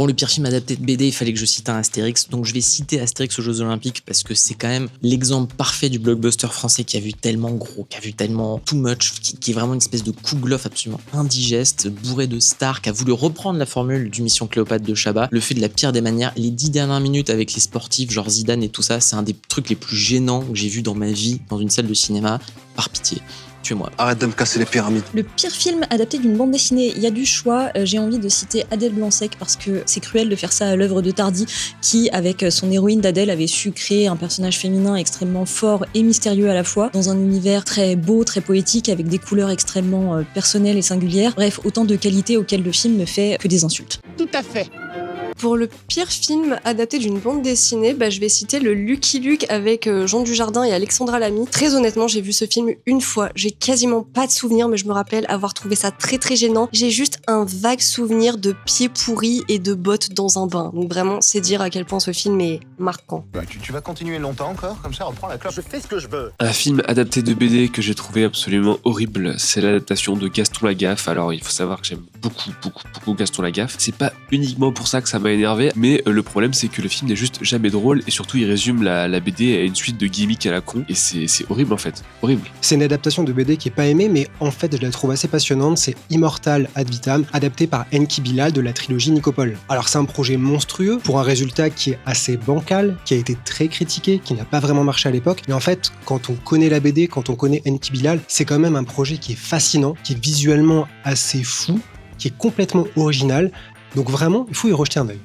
Bon, le pire film adapté de BD, il fallait que je cite un Astérix, donc je vais citer Astérix aux Jeux Olympiques parce que c'est quand même l'exemple parfait du blockbuster français qui a vu tellement gros, qui a vu tellement too much, qui est vraiment une espèce de kouglof absolument indigeste, bourré de stars, qui a voulu reprendre la formule du Mission Cléopâtre de Chabat, le fait de la pire des manières. Les 10 dernières minutes avec les sportifs, genre Zidane et tout ça, c'est un des trucs les plus gênants que j'ai vu dans ma vie dans une salle de cinéma. Par pitié, tuez-moi. Arrête de me casser les pyramides. Le pire film adapté d'une bande dessinée, il y a du choix. J'ai envie de citer Adèle Blanc-Sec parce que c'est cruel de faire ça à l'œuvre de Tardy, qui, avec son héroïne d'Adèle, avait su créer un personnage féminin extrêmement fort et mystérieux à la fois, dans un univers très beau, très poétique, avec des couleurs extrêmement personnelles et singulières. Bref, autant de qualités auxquelles le film ne fait que des insultes. Tout à fait. Pour le pire film adapté d'une bande dessinée, je vais citer le Lucky Luke avec Jean Dujardin et Alexandra Lamy. Très honnêtement, j'ai vu ce film une fois. J'ai quasiment pas de souvenir, mais je me rappelle avoir trouvé ça très très gênant. J'ai juste un vague souvenir de pieds pourris et de bottes dans un bain. Donc vraiment, c'est dire à quel point ce film est marquant. Tu vas continuer longtemps encore? Comme ça, reprends la cloche. Je fais ce que je veux. Un film adapté de BD que j'ai trouvé absolument horrible, c'est l'adaptation de Gaston Lagaffe. Alors il faut savoir que j'aime beaucoup Gaston Lagaffe. C'est pas uniquement pour ça que ça m'a énervé, mais le problème c'est que le film n'est juste jamais drôle et surtout il résume la BD à une suite de gimmicks à la con et c'est horrible en fait, horrible. C'est une adaptation de BD qui est pas aimée, mais en fait je la trouve assez passionnante. C'est Immortal Ad Vitam, adapté par Enki Bilal de la trilogie Nicopole. Alors c'est un projet monstrueux pour un résultat qui est assez bancal, qui a été très critiqué, qui n'a pas vraiment marché à l'époque, mais en fait quand on connaît la BD, quand on connaît Enki Bilal, c'est quand même un projet qui est fascinant, qui est visuellement assez fou, qui est complètement original. Donc vraiment, il faut y rejeter un œil.